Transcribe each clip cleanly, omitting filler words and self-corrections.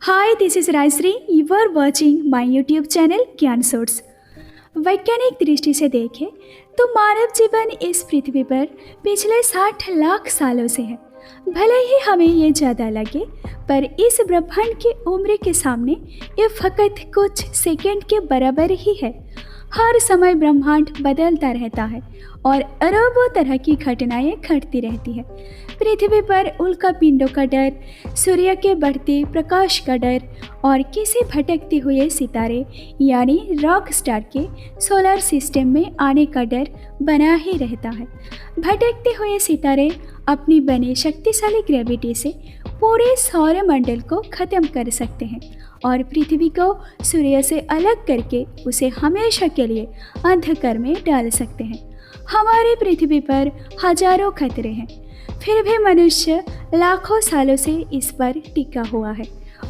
Hi, this is Rajश्री. You are watching my YouTube channel ज्ञान source. वैज्ञानिक दृष्टि से देखें तो मानव जीवन इस पृथ्वी पर पिछले 60 लाख सालों से है। भले ही हमें ये ज़्यादा लगे, पर इस ब्रह्मांड की उम्र के सामने ये फकत कुछ सेकंड के बराबर ही है। हर समय ब्रह्मांड बदलता रहता है और अरबों तरह की घटनाएं घटती रहती है। पृथ्वी पर उल्का पिंडों का डर, सूर्य के बढ़ते प्रकाश का डर और किसी भटकते हुए सितारे यानी रॉक स्टार के सोलर सिस्टम में आने का डर बना ही रहता है। भटकते हुए सितारे अपनी बने शक्तिशाली ग्रेविटी से पूरे सौरमंडल को खत्म कर सकते हैं और पृथ्वी को सूर्य से अलग करके उसे हमेशा के लिए अंधकार में डाल सकते हैं। हमारी पृथ्वी पर हजारों खतरे हैं, फिर भी मनुष्य लाखों सालों से इस पर टिका हुआ है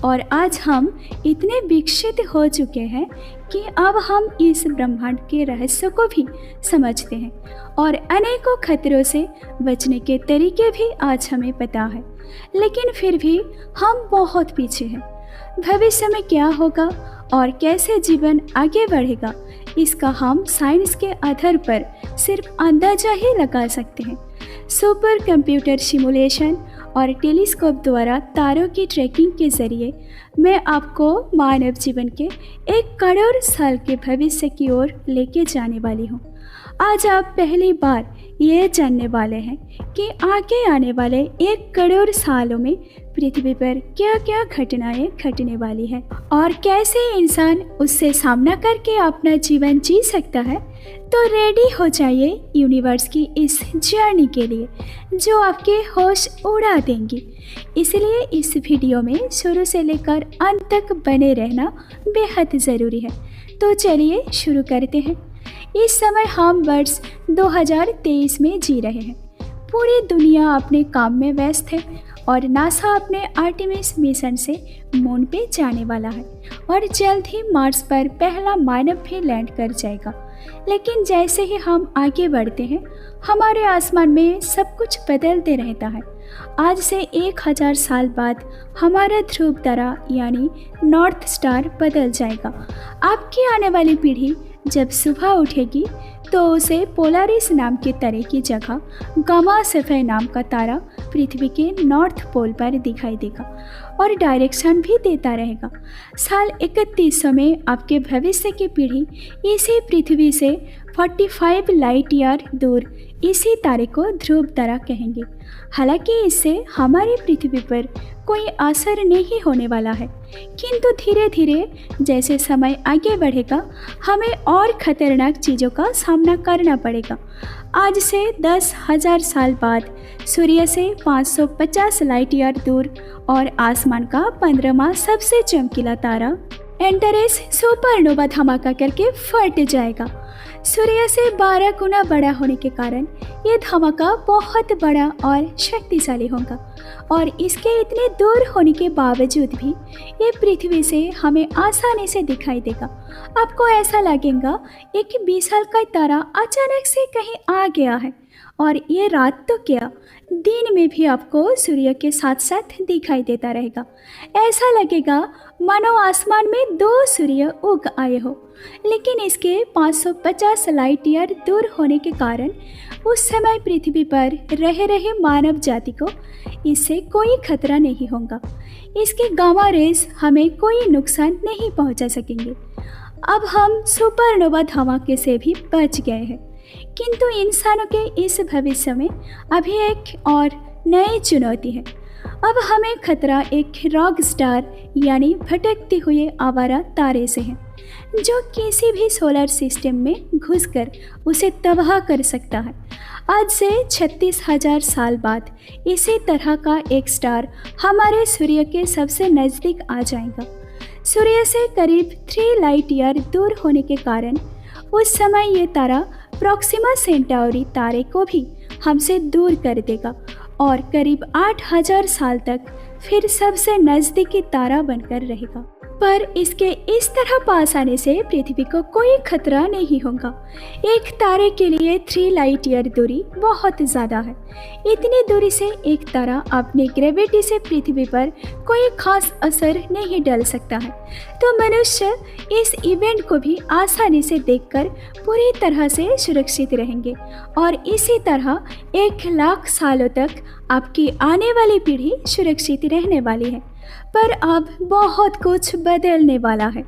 और आज हम इतने विकसित हो चुके हैं कि अब हम इस ब्रह्मांड के रहस्य को भी समझते हैं और अनेकों खतरों से बचने के तरीके भी आज हमें पता है। लेकिन फिर भी हम बहुत पीछे हैं। भविष्य में क्या होगा और कैसे जीवन आगे बढ़ेगा, इसका हम साइंस के आधार पर सिर्फ अंदाजा ही लगा सकते हैं। सुपर कंप्यूटर सिमुलेशन और टेलीस्कोप द्वारा तारों की ट्रैकिंग के जरिए मैं आपको मानव जीवन के 1 करोड़ साल के भविष्य की ओर लेके जाने वाली हूँ। आज आप पहली बार ये जानने वाले हैं कि आगे आने वाले 1 करोड़ सालों में पृथ्वी पर क्या क्या घटनाएं घटने वाली हैं और कैसे इंसान उससे सामना करके अपना जीवन जी सकता है। तो रेडी हो जाइए यूनिवर्स की इस जर्नी के लिए जो आपके होश उड़ा देंगी। इसलिए इस वीडियो में शुरू से लेकर अंत तक बने रहना बेहद ज़रूरी है। तो चलिए शुरू करते हैं। इस समय हम वर्ष 2023 में जी रहे हैं। पूरी दुनिया अपने काम में व्यस्त है और नासा अपने आर्टेमिस मिशन से मून पे जाने वाला है और जल्द ही मार्स पर पहला मानव भी लैंड कर जाएगा। लेकिन जैसे ही हम आगे बढ़ते हैं, हमारे आसमान में सब कुछ बदलते रहता है। आज से 1000 साल बाद हमारा ध्रुव तारा यानी नॉर्थ स्टार बदल जाएगा। आपकी आने वाली पीढ़ी जब सुबह उठेगी तो उसे पोलारिस नाम के तारे की जगह गामा सेफाई नाम का तारा पृथ्वी के नॉर्थ पोल पर दिखाई देगा और डायरेक्शन भी देता रहेगा। साल 3100 में आपके भविष्य की पीढ़ी इसी पृथ्वी से 45 लाइट ईयर दूर इसी तारे को ध्रुव तारा कहेंगे। हालांकि इससे हमारी पृथ्वी पर कोई असर नहीं होने वाला है, किंतु धीरे धीरे जैसे समय आगे बढ़ेगा हमें और खतरनाक चीज़ों का सामना करना पड़ेगा। आज से 10,000 साल बाद सूर्य से 550 लाइट ईयर दूर और आसमान का 15वां सबसे चमकीला तारा एंटेरेस सुपरनोवा धमाका करके फट जाएगा। सूर्य से 12 गुना बड़ा होने के कारण ये धमाका बहुत बड़ा और शक्तिशाली होगा और इसके इतने दूर होने के बावजूद भी ये पृथ्वी से हमें आसानी से दिखाई देगा। आपको ऐसा लगेगा एक विशाल का तारा अचानक से कहीं आ गया है और ये रात तो क्या, दिन में भी आपको सूर्य के साथ साथ दिखाई देता रहेगा। ऐसा लगेगा मानो आसमान में 2 सूर्य उग आए हो। लेकिन इसके 550 लाइट ईयर दूर होने के कारण उस समय पृथ्वी पर रह रहे मानव जाति को इससे कोई खतरा नहीं होगा। इसके गामा रेज हमें कोई नुकसान नहीं पहुंचा सकेंगे। अब हम सुपरनोवा धमाके से भी बच गए हैं, किंतु इंसानों के इस भविष्य में अभी एक और नई चुनौती है। अब हमें खतरा एक रॉक स्टार यानी भटकते हुए आवारा तारे से है जो किसी भी सोलर सिस्टम में घुसकर उसे तबाह कर सकता है। आज से 36,000 साल बाद इसी तरह का एक स्टार हमारे सूर्य के सबसे नज़दीक आ जाएगा। सूर्य से करीब 3 लाइट ईयर दूर होने के कारण उस समय ये तारा प्रॉक्सिमा सेंटाउरी तारे को भी हमसे दूर कर देगा और करीब 8,000 साल तक फिर सबसे नज़दीकी तारा बनकर रहेगा। पर इसके इस तरह पास आने से पृथ्वी को कोई खतरा नहीं होगा। एक तारे के लिए 3 लाइट ईयर दूरी बहुत ज़्यादा है। इतनी दूरी से एक तारा अपनी ग्रेविटी से पृथ्वी पर कोई खास असर नहीं डाल सकता है, तो मनुष्य इस इवेंट को भी आसानी से देखकर पूरी तरह से सुरक्षित रहेंगे और इसी तरह 1 लाख सालों तक आपकी आने वाली पीढ़ी सुरक्षित रहने वाली है। पर अब बहुत कुछ बदलने वाला है।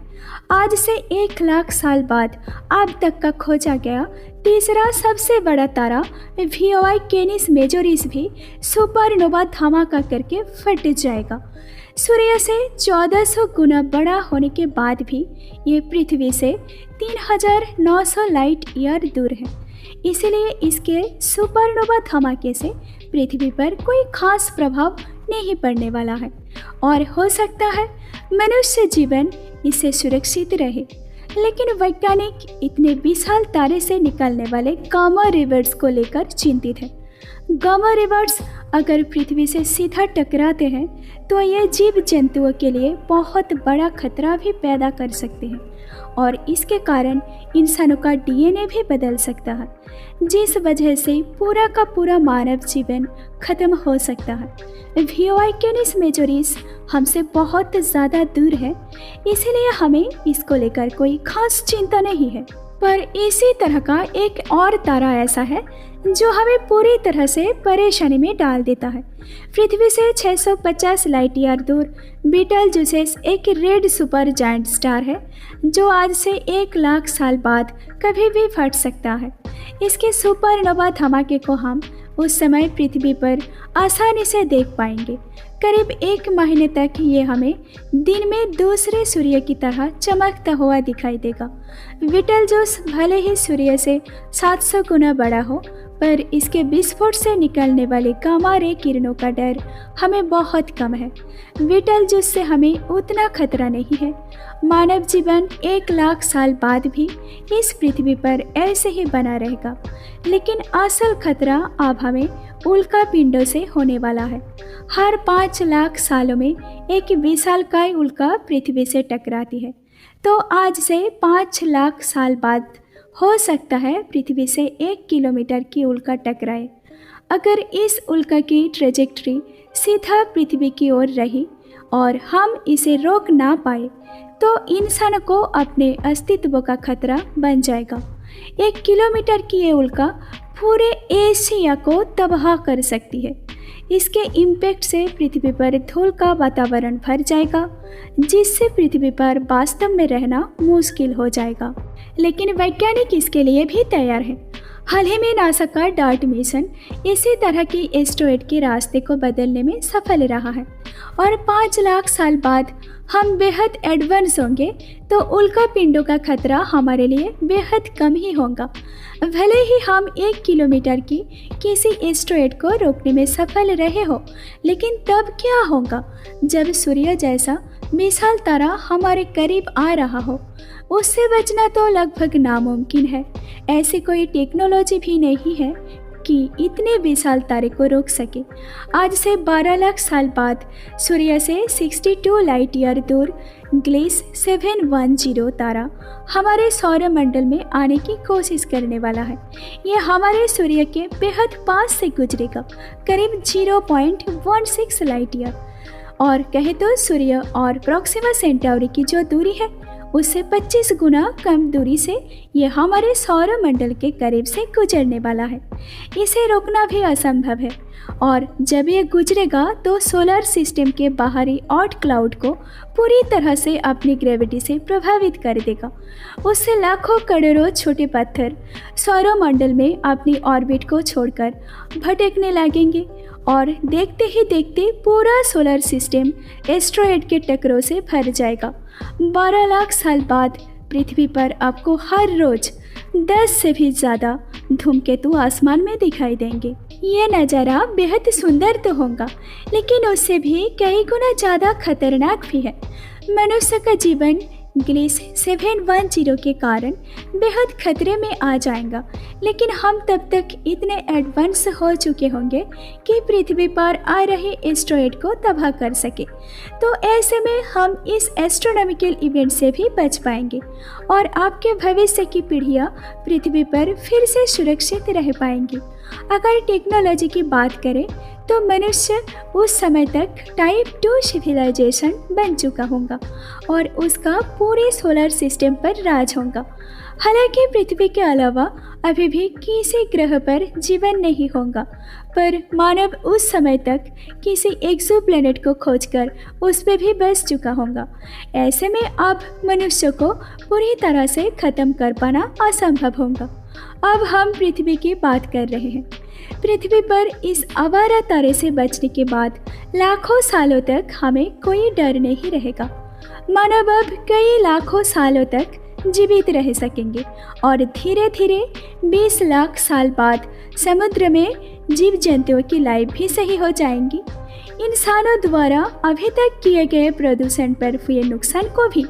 आज से 1 लाख साल बाद अब तक का खोजा गया तीसरा सबसे बड़ा तारा VOI कैनिस मेजोरिस भी सुपरनोवा धमाका करके फट जाएगा। सूर्य से 1400 गुना बड़ा होने के बाद भी ये पृथ्वी से 3900 लाइट ईयर दूर है। इसलिए इसके सुपरनोवा धमाके से पृथ्वी पर कोई खास प्रभाव नहीं पड़ने वाला है और हो सकता है मनुष्य जीवन इससे सुरक्षित रहे। लेकिन वैज्ञानिक इतने विशाल तारे से निकलने वाले गामा रिवर्स को लेकर चिंतित हैं। गामा रिवर्स अगर पृथ्वी से सीधा टकराते हैं तो ये जीव जंतुओं के लिए बहुत बड़ा खतरा भी पैदा कर सकते हैं और इसके कारण इंसानों का DNA भी बदल सकता है, जिस वजह से पूरा का पूरा मानव जीवन खत्म हो सकता है। VOI कैनिस मेजोरिस हमसे बहुत ज़्यादा दूर है, इसीलिए हमें इसको लेकर कोई खास चिंता नहीं है। पर इसी तरह का एक और तारा ऐसा है जो हमें पूरी तरह से परेशानी में डाल देता है। पृथ्वी से 650 लाइट ईयर दूर बीटलजूसेस एक रेड सुपर जायंट स्टार है जो आज से 1 लाख साल बाद कभी भी फट सकता है। इसके सुपरनोवा धमाके को हम उस समय पृथ्वी पर आसानी से देख पाएंगे। करीब 1 महीने तक ये हमें दिन में दूसरे सूर्य की तरह चमकता हुआ दिखाई देगा। बीटलजूस भले ही सूर्य से 700 गुना बड़ा हो, पर इसके विस्फोट से निकलने वाले गामा रे किरणों का डर हमें बहुत कम है। बीटलजूस से हमें उतना खतरा नहीं है। मानव जीवन 1 लाख साल बाद भी इस पृथ्वी पर ऐसे ही बना रहेगा, लेकिन असल खतरा अब हमें उल्का पिंडों से होने वाला है। हर 5 लाख सालों में एक विशालकाय उल्का पृथ्वी से टकराती है, तो आज से 5 लाख साल बाद हो सकता है पृथ्वी से 1 किलोमीटर की उल्का टकराए। अगर इस उल्का की ट्रेजेक्टरी सीधा पृथ्वी की ओर रही और हम इसे रोक ना पाए तो इंसान को अपने अस्तित्व का खतरा बन जाएगा। 1 किलोमीटर की ये उल्का पूरे एशिया को तबाह कर सकती है। इसके इम्पैक्ट से पृथ्वी पर धूल का वातावरण भर जाएगा, जिससे पृथ्वी पर वास्तव में रहना मुश्किल हो जाएगा। लेकिन वैज्ञानिक इसके लिए भी तैयार हैं। हाल ही में नासा का डार्ट मिशन इसी तरह की एस्टेरॉयड के रास्ते को बदलने में सफल रहा है और 5 लाख साल बाद हम बेहद एडवांस होंगे तो उल्का पिंडों का खतरा हमारे लिए बेहद कम ही होगा। भले ही हम 1 किलोमीटर की किसी एस्टेरॉयड को रोकने में सफल रहे हो, लेकिन तब क्या होगा जब सूर्य जैसा विशाल तारा हमारे करीब आ रहा हो। उससे बचना तो लगभग नामुमकिन है। ऐसी कोई टेक्नोलॉजी भी नहीं है कि इतने विशाल तारे को रोक सके। आज से 12 लाख साल बाद सूर्य से 62 लाइट ईयर दूर ग्लिस 710 तारा हमारे सौरमंडल में आने की कोशिश करने वाला है। यह हमारे सूर्य के बेहद पास से गुजरेगा, करीब 0.16 लाइट ईयर। और कहे तो सूर्य और प्रॉक्सिमा सेंटाउरी की जो दूरी है उससे 25 गुना कम दूरी से ये हमारे सौरमंडल के करीब से गुजरने वाला है। इसे रोकना भी असंभव है और जब ये गुजरेगा तो सोलर सिस्टम के बाहरी ऑट क्लाउड को पूरी तरह से अपनी ग्रेविटी से प्रभावित कर देगा। उससे लाखों करोड़ों छोटे पत्थर सौरमंडल में अपनी ऑर्बिट को छोड़कर भटकने लगेंगे और देखते ही देखते पूरा सोलर सिस्टम एस्टेरॉयड के टकरों से भर जाएगा। 12 लाख साल बाद पृथ्वी पर आपको हर रोज 10 से भी ज़्यादा धूमकेतु आसमान में दिखाई देंगे। ये नज़ारा बेहद सुंदर तो होगा, लेकिन उससे भी कई गुना ज़्यादा खतरनाक भी है। मनुष्य का जीवन ग्लिस 710 के कारण बेहद खतरे में आ जाएगा, लेकिन हम तब तक इतने एडवांस हो चुके होंगे कि पृथ्वी पर आ रहे एस्ट्रॉयड को तबाह कर सके। तो ऐसे में हम इस एस्ट्रोनॉमिकल इवेंट से भी बच पाएंगे और आपके भविष्य की पीढ़ियां पृथ्वी पर फिर से सुरक्षित रह पाएंगी। अगर टेक्नोलॉजी की बात करें तो मनुष्य उस समय तक टाइप 2 सिविलाइजेशन बन चुका होगा और उसका पूरे सोलर सिस्टम पर राज होगा। हालांकि पृथ्वी के अलावा अभी भी किसी ग्रह पर जीवन नहीं होगा, पर मानव उस समय तक किसी एक्सोप्लैनेट को खोजकर उस पर भी बस चुका होगा। ऐसे में अब मनुष्य को पूरी तरह से ख़त्म कर पाना असंभव होगा। अब हम पृथ्वी की बात कर रहे हैं। पृथ्वी पर इस आवारा तारे से बचने के बाद लाखों सालों तक हमें कोई डर नहीं रहेगा। मानव अब कई लाखों सालों तक जीवित रह सकेंगे और धीरे धीरे 20 लाख साल बाद समुद्र में जीव जंतुओं की लाइफ भी सही हो जाएंगी। इंसानों द्वारा अभी तक किए गए प्रदूषण पर हुए नुकसान को भी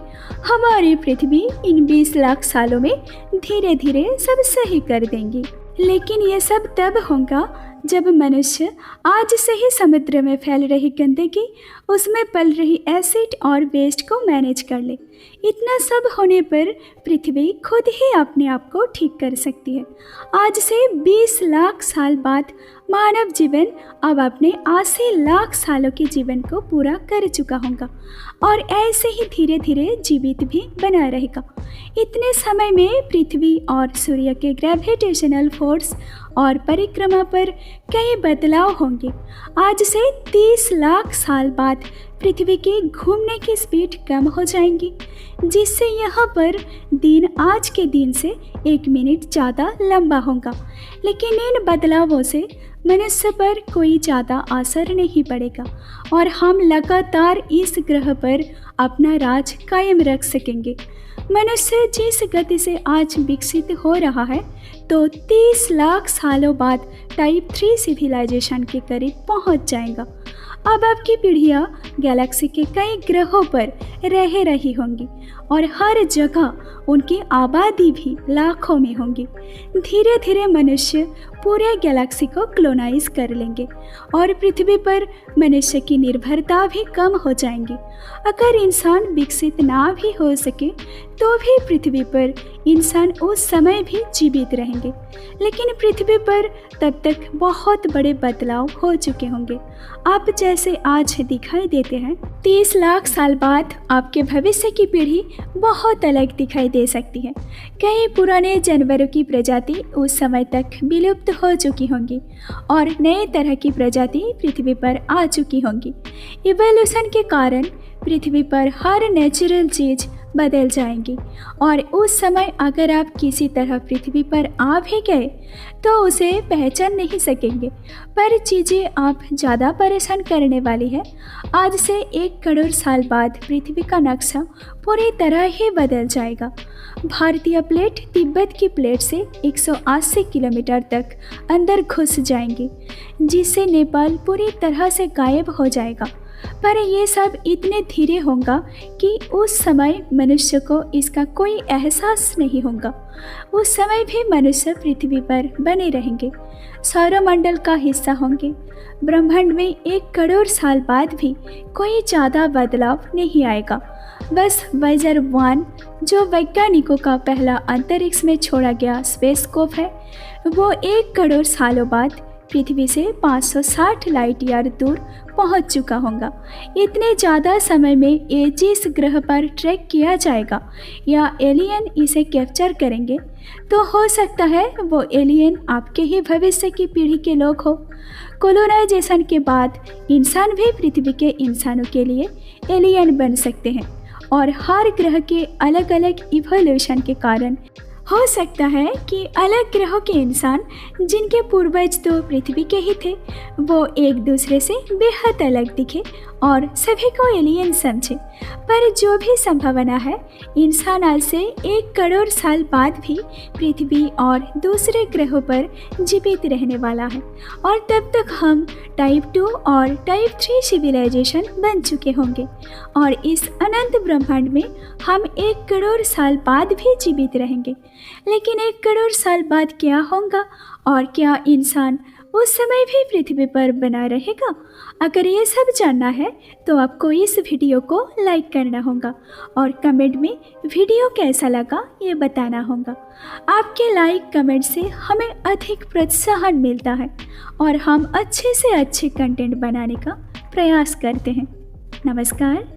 हमारी पृथ्वी इन 20 लाख सालों में धीरे धीरे सब सही कर देंगी। लेकिन ये सब तब होगा जब मनुष्य आज से ही समुद्र में फैल रही गंदगी, उसमें पल रही एसिड और वेस्ट को मैनेज कर ले। इतना सब होने पर पृथ्वी खुद ही अपने आप को ठीक कर सकती है। आज से 20 लाख साल बाद मानव जीवन अब अपने 80 लाख सालों के जीवन को पूरा कर चुका होगा और ऐसे ही धीरे धीरे जीवित भी बना रहेगा। इतने समय में पृथ्वी और सूर्य के ग्रेविटेशनल फोर्स और परिक्रमा पर कई बदलाव होंगे। आज से 30 लाख साल बाद पृथ्वी की घूमने की स्पीड कम हो जाएंगी, जिससे यहाँ पर दिन आज के दिन से 1 मिनट ज़्यादा लंबा होगा। लेकिन इन बदलावों से मनुष्य पर कोई ज़्यादा असर नहीं पड़ेगा और हम लगातार इस ग्रह पर अपना राज कायम रख सकेंगे। मनुष्य जिस गति से आज विकसित हो रहा है, तो 30 लाख सालों बाद टाइप 3 सिविलाइजेशन के करीब पहुंच जाएगा। अब आपकी पीढ़ियां गैलेक्सी के कई ग्रहों पर रह रही होंगी और हर जगह उनकी आबादी भी लाखों में होंगी। धीरे धीरे मनुष्य पूरे गैलेक्सी को क्लोनाइज कर लेंगे और पृथ्वी पर मनुष्य की निर्भरता भी कम हो जाएंगी। अगर इंसान विकसित ना भी हो सके तो भी पृथ्वी पर इंसान उस समय भी जीवित रहेंगे, लेकिन पृथ्वी पर तब तक बहुत बड़े बदलाव हो चुके होंगे। आप जैसे आज दिखाई देते हैं, 30 लाख साल बाद आपके भविष्य की पीढ़ी बहुत अलग दिखाई दे सकती है। कई पुराने जानवरों की प्रजाति उस समय तक विलुप्त हो चुकी होंगी और नए तरह की प्रजाति पृथ्वी पर आ चुकी होंगी। इवोल्यूशन के कारण पृथ्वी पर हर नेचुरल चीज़ बदल जाएंगी और उस समय अगर आप किसी तरह पृथ्वी पर आ भी गए तो उसे पहचान नहीं सकेंगे। पर चीज़ें आप ज़्यादा परेशान करने वाली है। आज से 1 करोड़ साल बाद पृथ्वी का नक्शा पूरी तरह ही बदल जाएगा। भारतीय प्लेट तिब्बत की प्लेट से 180 किलोमीटर तक अंदर घुस जाएंगी, जिससे नेपाल पूरी तरह से गायब हो जाएगा। पर ये सब इतने धीरे होगा कि उस समय मनुष्य को इसका कोई एहसास नहीं होगा। उस समय भी मनुष्य पृथ्वी पर बने रहेंगे, सौरमंडल का हिस्सा होंगे। ब्रह्मांड में 1 करोड़ साल बाद भी कोई ज़्यादा बदलाव नहीं आएगा। बस वायेजर 1 जो वैज्ञानिकों का पहला अंतरिक्ष में छोड़ा गया स्पेसस्कोप है, वो 1 करोड़ सालों बाद पृथ्वी से 560 लाइट ईयर दूर पहुंच चुका होगा। इतने ज़्यादा समय में ये जिस ग्रह पर ट्रैक किया जाएगा या एलियन इसे कैप्चर करेंगे, तो हो सकता है वो एलियन आपके ही भविष्य की पीढ़ी के लोग हो। कोलोनाइजेशन के बाद इंसान भी पृथ्वी के इंसानों के लिए एलियन बन सकते हैं और हर ग्रह के अलग अलग इवोल्यूशन के कारण हो सकता है कि अलग ग्रहों के इंसान जिनके पूर्वज तो पृथ्वी के ही थे, वो एक दूसरे से बेहद अलग दिखे और सभी को एलियन समझे, पर जो भी संभावना है, इंसान आज से 1 करोड़ साल बाद भी पृथ्वी और दूसरे ग्रहों पर जीवित रहने वाला है और तब तक हम टाइप 2 और टाइप 3 सिविलाइजेशन बन चुके होंगे और इस अनंत ब्रह्मांड में हम 1 करोड़ साल बाद भी जीवित रहेंगे। लेकिन 1 करोड़ साल बाद क्या होगा और क्या इंसान उस समय भी पृथ्वी पर बना रहेगा? अगर ये सब जानना है तो आपको इस वीडियो को लाइक करना होगा और कमेंट में वीडियो कैसा लगा ये बताना होगा। आपके लाइक कमेंट से हमें अधिक प्रोत्साहन मिलता है और हम अच्छे से अच्छे कंटेंट बनाने का प्रयास करते हैं। नमस्कार।